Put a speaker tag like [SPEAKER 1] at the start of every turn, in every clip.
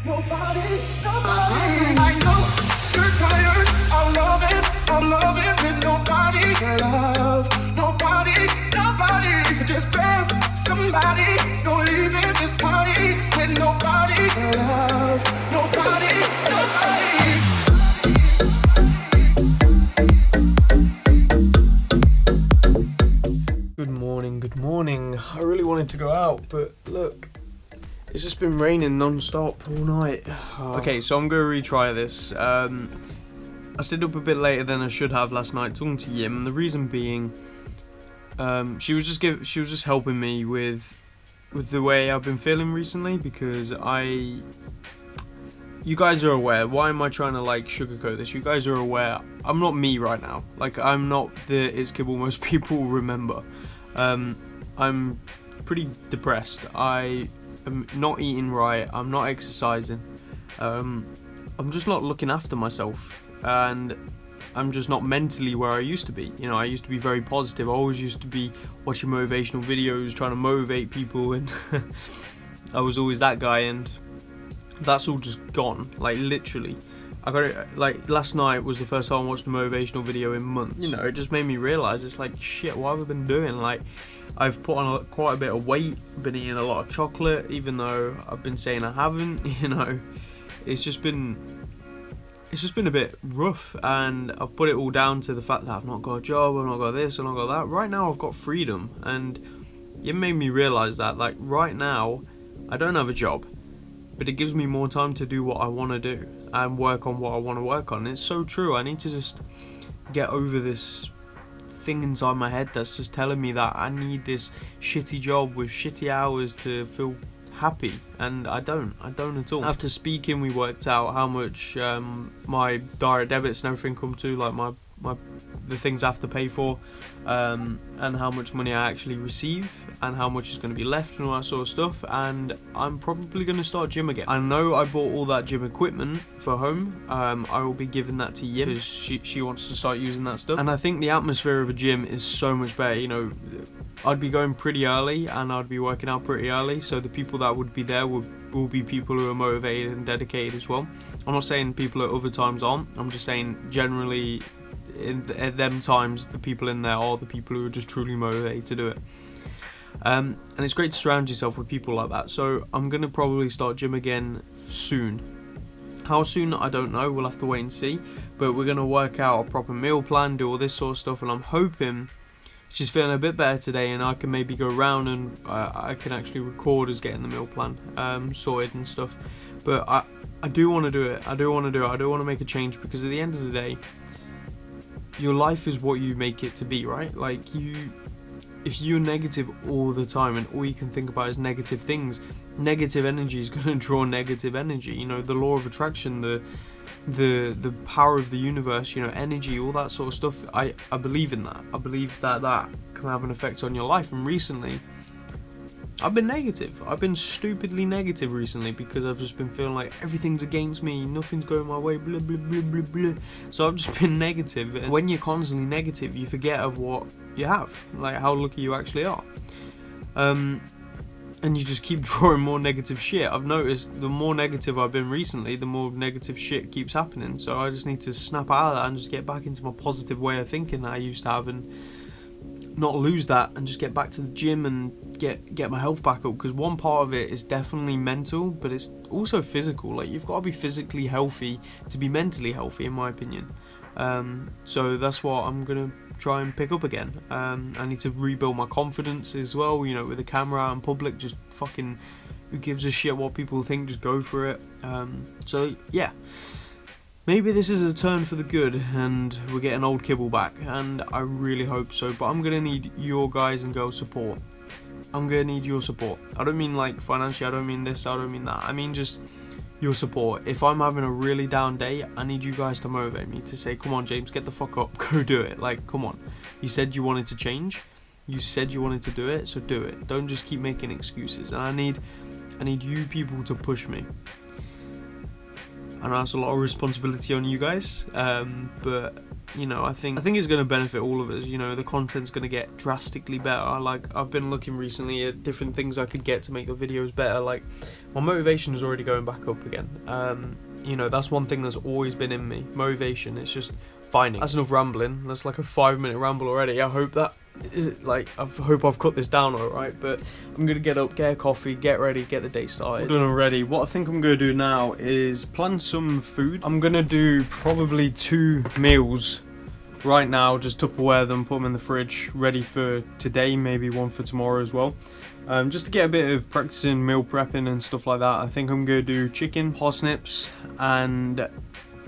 [SPEAKER 1] Nobody. I know you're tired. I'm loving with nobody to love. Nobody. So just grab somebody. Don't leave at this party with nobody to love. Nobody. Good morning. I really wanted to go out, but look, it's just been raining non-stop all night. Okay, so I'm going to retry this. I stayed up a bit later than I should have last night talking to Yim, and the reason being, she was just helping me with the way I've been feeling recently, because you guys are aware. Why am I trying to like sugarcoat this? You guys are aware. I'm not me right now. Like, I'm not the itsKibble most people remember. I'm pretty depressed. I am not eating right. I'm not exercising. I'm just not looking after myself, and I'm just not mentally where I used to be. You know, I used to be very positive. I always used to be watching motivational videos, trying to motivate people, and I was always that guy, and that's all just gone. Like, literally, I got it. Like, last night was the first time I watched a motivational video in months. You know, it just made me realize, it's like, shit, what have I been doing? Like, I've put on quite a bit of weight, been eating a lot of chocolate, even though I've been saying I haven't. You know, it's just been a bit rough, and I've put it all down to the fact that I've not got a job, I've not got this, I've not got that. Right now I've got freedom, and it made me realize that, like, right now I don't have a job, but it gives me more time to do what I want to do and work on what I want to work on. And it's so true. I need to just get over this thing inside my head that's just telling me that I need this shitty job with shitty hours to feel happy, and I don't at all. After speaking, we worked out how much my direct debits and everything come to, like the things I have to pay for, and how much money I actually receive, and how much is going to be left, and all that sort of stuff. And I'm probably going to start gym again. I know I bought all that gym equipment for home. I will be giving that to Yim, because she wants to start using that stuff, and I think the atmosphere of a gym is so much better. You know, I'd be going pretty early, and I'd be working out pretty early, so the people that would be there will be people who are motivated and dedicated as well. I'm not saying people at other times aren't. I'm just saying generally at them times, the people in there are the people who are just truly motivated to do it. And it's great to surround yourself with people like that. So I'm going to probably start gym again soon. How soon, I don't know. We'll have to wait and see. But we're going to work out a proper meal plan, do all this sort of stuff, and I'm hoping she's feeling a bit better today, and I can maybe go around and I can actually record us getting the meal plan sorted and stuff. But I do want to do it. I do want to make a change, because at the end of the day, your life is what you make it to be, right? Like, if you're negative all the time and all you can think about is negative things, negative energy is going to draw negative energy. You know, the law of attraction, the power of the universe, you know, energy, all that sort of stuff. I believe in that. I believe that can have an effect on your life. And recently, I've been negative. I've been stupidly negative recently, because I've just been feeling like everything's against me, nothing's going my way, blah blah blah blah blah. So I've just been negative. And when you're constantly negative, you forget of what you have, like how lucky you actually are. And you just keep drawing more negative shit. I've noticed the more negative I've been recently, the more negative shit keeps happening. So I just need to snap out of that and just get back into my positive way of thinking that I used to have, and not lose that, and just get back to the gym and get my health back up. Because one part of it is definitely mental, but it's also physical. Like, you've got to be physically healthy to be mentally healthy, in my opinion. So that's what I'm gonna try and pick up again. I need to rebuild my confidence as well, you know, with the camera out in public. Just fucking, who gives a shit what people think, just go for it. So yeah, maybe this is a turn for the good, and we're getting old Kibble back, and I really hope so. But I'm gonna need your guys and girls support. I'm gonna need your support. I don't mean like financially, I don't mean this, I don't mean that. I mean just your support. If I'm having a really down day, I need you guys to motivate me, to say, come on James, get the fuck up, go do it. Like, come on, you said you wanted to change, you said you wanted to do it, so do it. Don't just keep making excuses. And I need you people to push me. I know that's a lot of responsibility on you guys, but you know, I think it's going to benefit all of us. You know, the content's going to get drastically better. Like, I've been looking recently at different things I could get to make the videos better. Like, my motivation is already going back up again. You know, that's one thing that's always been in me, motivation. It's just finding. That's enough rambling. That's like a 5-minute ramble already. I hope that, like, I hope I've cut this down alright, but I'm gonna get up, get a coffee, get ready, get the day started. Done already. What I think I'm gonna do now is plan some food. I'm gonna do probably 2 meals right now, just Tupperware them, put them in the fridge, ready for today, maybe one for tomorrow as well. Just to get a bit of practicing meal prepping and stuff like that. I think I'm gonna do chicken, parsnips, and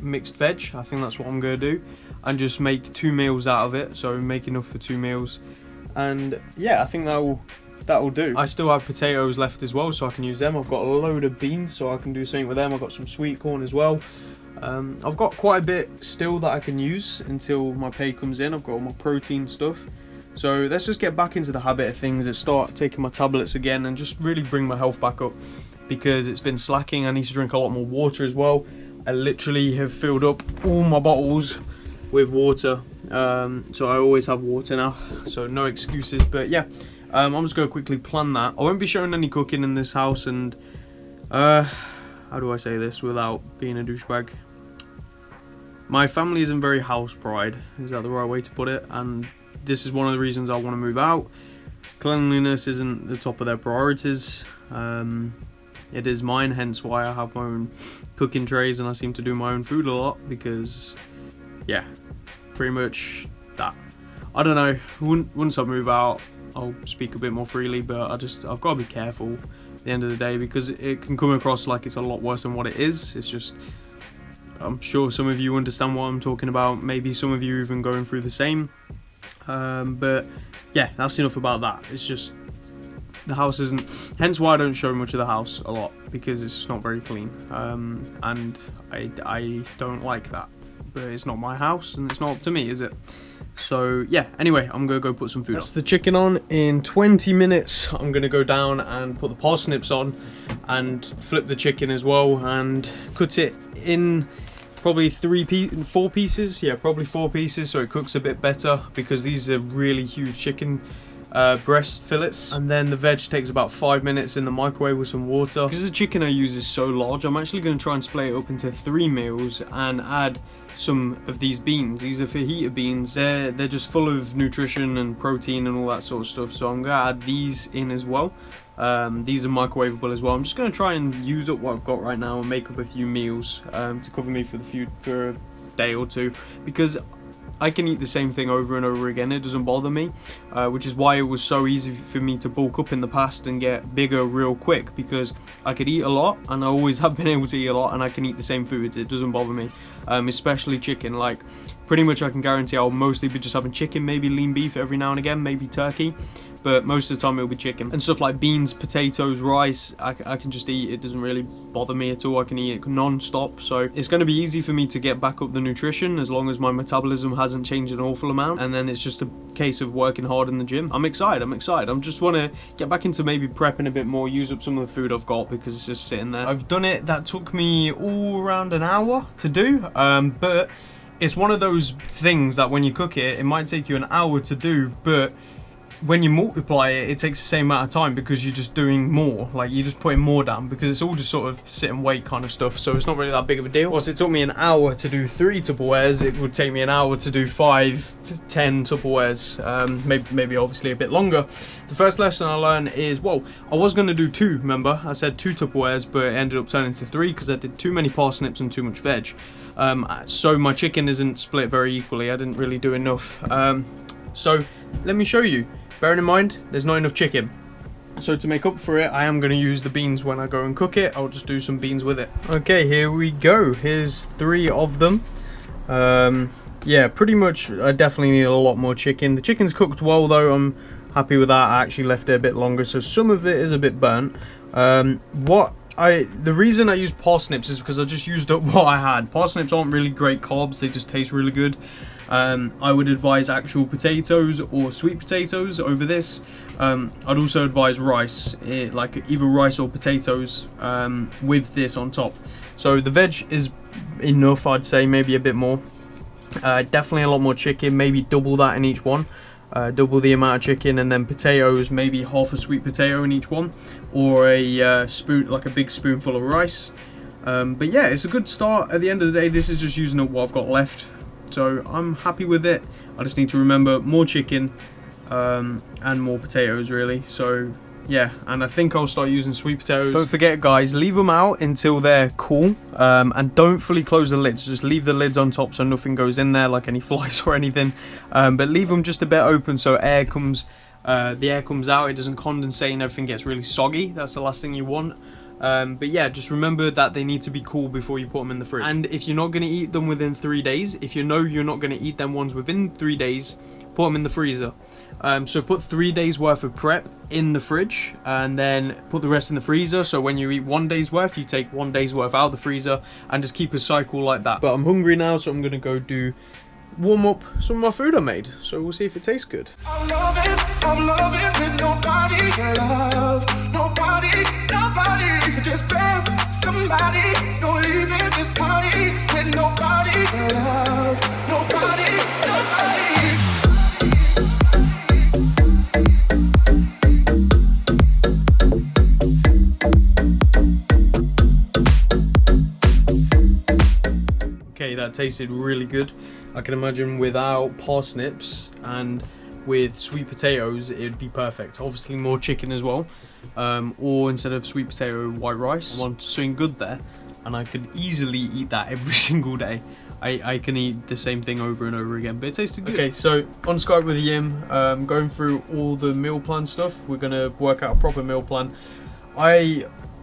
[SPEAKER 1] mixed veg. I think that's what I'm gonna do, and just make 2 meals out of it, so make enough for 2 meals. And yeah, I think that'll do. I still have potatoes left as well, so I can use them. I've got a load of beans, so I can do something with them. I've got some sweet corn as well. I've got quite a bit still that I can use until my pay comes in. I've got all my protein stuff. So let's just get back into the habit of things and start taking my tablets again and just really bring my health back up, because it's been slacking. I need to drink a lot more water as well. I literally have filled up all my bottles with water, so I always have water now, so no excuses. But yeah, I'm just going to quickly plan that. I won't be showing any cooking in this house, and how do I say this without being a douchebag? My family isn't very house pride, is that the right way to put it? And this is one of the reasons I want to move out. Cleanliness isn't the top of their priorities. It is mine, hence why I have my own cooking trays, and I seem to do my own food a lot, because yeah, pretty much that. I don't know, once I move out I'll speak a bit more freely, but I've got to be careful at the end of the day, because it can come across like it's a lot worse than what it is. It's just, I'm sure some of you understand what I'm talking about, maybe some of you even going through the same. But yeah, that's enough about that. It's just, the house isn't, hence why I don't show much of the house a lot, because it's just not very clean, and I don't like that. But it's not my house, and it's not up to me, is it? So yeah, anyway, I'm gonna go put some food. That's the chicken on. In 20 minutes I'm gonna go down and put the parsnips on and flip the chicken as well, and cut it in probably 4 pieces. Yeah, probably 4 pieces, so it cooks a bit better, because these are really huge chicken breast fillets. And then the veg takes about 5 minutes in the microwave with some water. Because the chicken I use is so large, I'm actually going to try and split it up into 3 meals and add some of these beans. These are fajita beans. They're just full of nutrition and protein and all that sort of stuff, so I'm going to add these in as well. These are microwavable as well. I'm just going to try and use up what I've got right now and make up a few meals to cover me for a day or 2, because I can eat the same thing over and over again. It doesn't bother me, which is why it was so easy for me to bulk up in the past and get bigger real quick, because I could eat a lot, and I always have been able to eat a lot, and I can eat the same foods. It doesn't bother me, especially chicken. Like, pretty much I can guarantee I'll mostly be just having chicken, maybe lean beef every now and again, maybe turkey, but most of the time it'll be chicken. And stuff like beans, potatoes, rice, I can just eat. It doesn't really bother me at all. I can eat it non-stop, so it's going to be easy for me to get back up the nutrition, as long as my metabolism hasn't changed an awful amount. And then it's just a case of working hard in the gym. I'm excited. I just want to get back into maybe prepping a bit more, use up some of the food I've got, because it's just sitting there. I've done it. That took me all around an hour to do, but it's one of those things that when you cook it, it might take you an hour to do, but when you multiply it, it takes the same amount of time, because you're just doing more. Like, you're just putting more down, because it's all just sort of sit and wait kind of stuff, so it's not really that big of a deal. Whilst it took me an hour to do 3 Tupperwares, it would take me an hour to do 5, 10 Tupperwares, maybe obviously a bit longer. The first lesson I learned is, well, I was going to do 2, remember? I said 2 Tupperwares, but it ended up turning to 3, because I did too many parsnips and too much veg. So my chicken isn't split very equally. I didn't really do enough. So let me show you. Bearing in mind, there's not enough chicken. So to make up for it, I am going to use the beans when I go and cook it. I'll just do some beans with it. Okay, here we go. Here's 3 of them. Yeah, pretty much I definitely need a lot more chicken. The chicken's cooked well though. I'm happy with that. I actually left it a bit longer, so some of it is a bit burnt. The reason I use parsnips is because I just used up what I had. Parsnips aren't really great carbs, they just taste really good. I would advise actual potatoes or sweet potatoes over this. I'd also advise rice, like either rice or potatoes with this on top. So the veg is enough, I'd say, maybe a bit more. Definitely a lot more chicken, maybe double that in each one. Double the amount of chicken, and then potatoes, maybe half a sweet potato in each one, or a spoon, like a big spoonful of rice. But yeah, it's a good start. At the end of the day, this is just using up what I've got left, so I'm happy with it. I just need to remember more chicken and more potatoes, really. So yeah, and I think I'll start using sweet potatoes. Don't forget, guys, leave them out until they're cool, and don't fully close the lids. Just leave the lids on top so nothing goes in there, like any flies or anything. But leave them just a bit open so air comes, the air comes out. It doesn't condensate and everything gets really soggy. That's the last thing you want. But yeah, just remember that they need to be cool before you put them in the fridge. And if you're not going to eat them within 3 days, if you know you're not going to eat them ones within 3 days, put them in the freezer. So put 3 days worth of prep in the fridge, and then put the rest in the freezer. So when you eat 1 day's worth, you take 1 day's worth out of the freezer, and just keep a cycle like that. But I'm hungry now, so I'm going to go warm up some of my food I made. So we'll see if it tastes good.
[SPEAKER 2] I'm loving with nobody to love. Nobody to just grab somebody. Don't leave at this party with nobody to love. Nobody.
[SPEAKER 1] Okay, that tasted really good. I can imagine without parsnips and with sweet potatoes, it'd be perfect. Obviously more chicken as well, or instead of sweet potato, white rice. I want something good there, and I could easily eat that every single day. I can eat the same thing over and over again, but it tasted good. Okay, so on Skype with Yim, going through all the meal plan stuff. We're gonna work out a proper meal plan.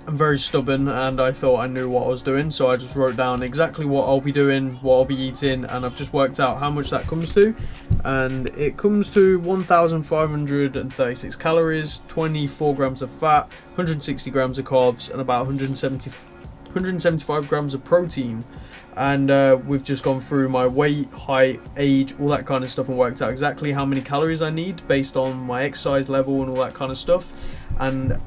[SPEAKER 1] I'm very stubborn, and I thought I knew what I was doing, so I just wrote down exactly what I'll be doing, what I'll be eating, and I've just worked out how much that comes to, and it comes to 1,536 calories, 24 grams of fat, 160 grams of carbs, and about 175 grams of protein. And we've just gone through my weight, height, age, all that kind of stuff, and worked out exactly how many calories I need based on my exercise level and all that kind of stuff. And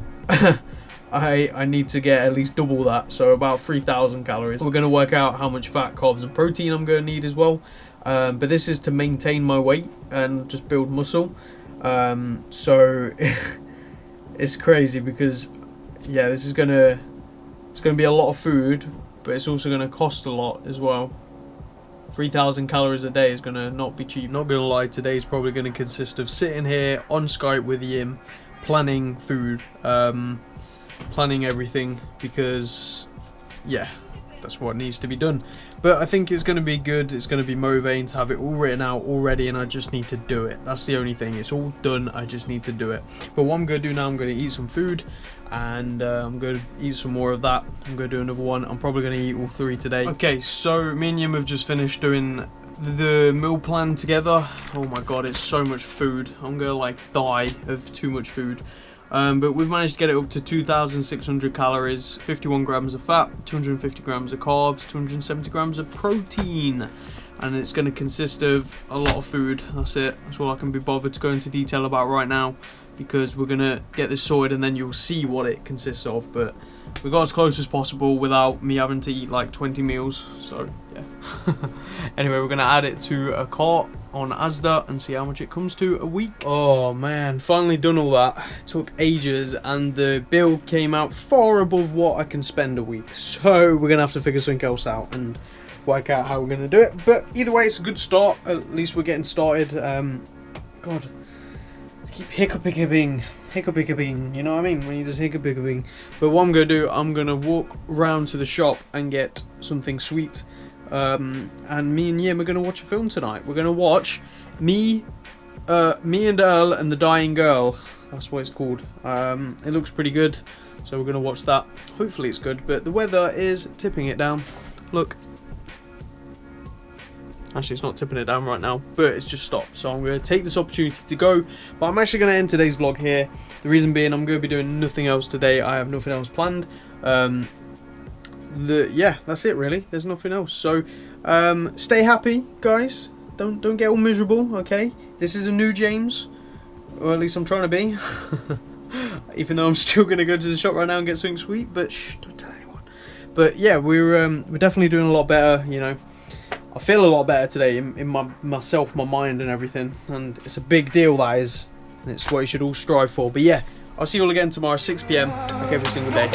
[SPEAKER 1] I need to get at least double that, so about 3,000 calories. We're going to work out how much fat, carbs and protein I'm going to need as well, but this is to maintain my weight and just build muscle. So it's crazy because yeah, this is it's going to be a lot of food, but it's also going to cost a lot as well. 3,000 calories a day is going to not be cheap. Not going to lie, today is probably going to consist of sitting here on Skype with Yim, planning food, planning everything, because yeah, that's what needs to be done. But I think it's going to be good. It's going to be motivating to have it all written out already, and I just need to do it. That's the only thing. It's all done, I just need to do it. But what I'm going to do now, I'm going to eat some food, and I'm going to eat some more of that. I'm going to do another one. I'm probably going to eat all 3 today. Okay, so me and Yim have just finished doing the meal plan together. Oh my god, it's so much food. I'm going to like die of too much food. But we've managed to get it up to 2,600 calories, 51 grams of fat, 250 grams of carbs, 270 grams of protein. And it's going to consist of a lot of food. That's it. That's all I can be bothered to go into detail about right now, because we're going to get this sorted and then you'll see what it consists of. But we got as close as possible without me having to eat like 20 meals. So yeah. Anyway, we're going to add it to a cart on Asda and see how much it comes to a week. Oh man, finally done all that. It took ages, and the bill came out far above what I can spend a week. So we're going to have to figure something else out and work out how we're going to do it. But either way, it's a good start. At least we're getting started. God, I keep hiccuping, you know what I mean? When you just hiccuping. But what I'm going to do, I'm going to walk around to the shop and get something sweet. And me and Yim are going to watch a film tonight. We're going to watch Me and Earl and the Dying Girl. That's what it's called. It looks pretty good, so we're going to watch that. Hopefully it's good, but the weather is tipping it down. Look. Actually, it's not tipping it down right now, but it's just stopped. So I'm going to take this opportunity to go. But I'm actually going to end today's vlog here. The reason being, I'm going to be doing nothing else today. I have nothing else planned. Yeah, that's it really. There's nothing else. So stay happy, guys. Don't get all miserable, okay? This is a new James, or at least I'm trying to be. Even though I'm still going to go to the shop right now and get something sweet, but shh, don't tell anyone. But yeah, we're definitely doing a lot better, you know. I feel a lot better today in myself, my mind and everything, and it's a big deal, that is, and it's what you should all strive for. But yeah, I'll see you all again tomorrow 6 PM like every single day.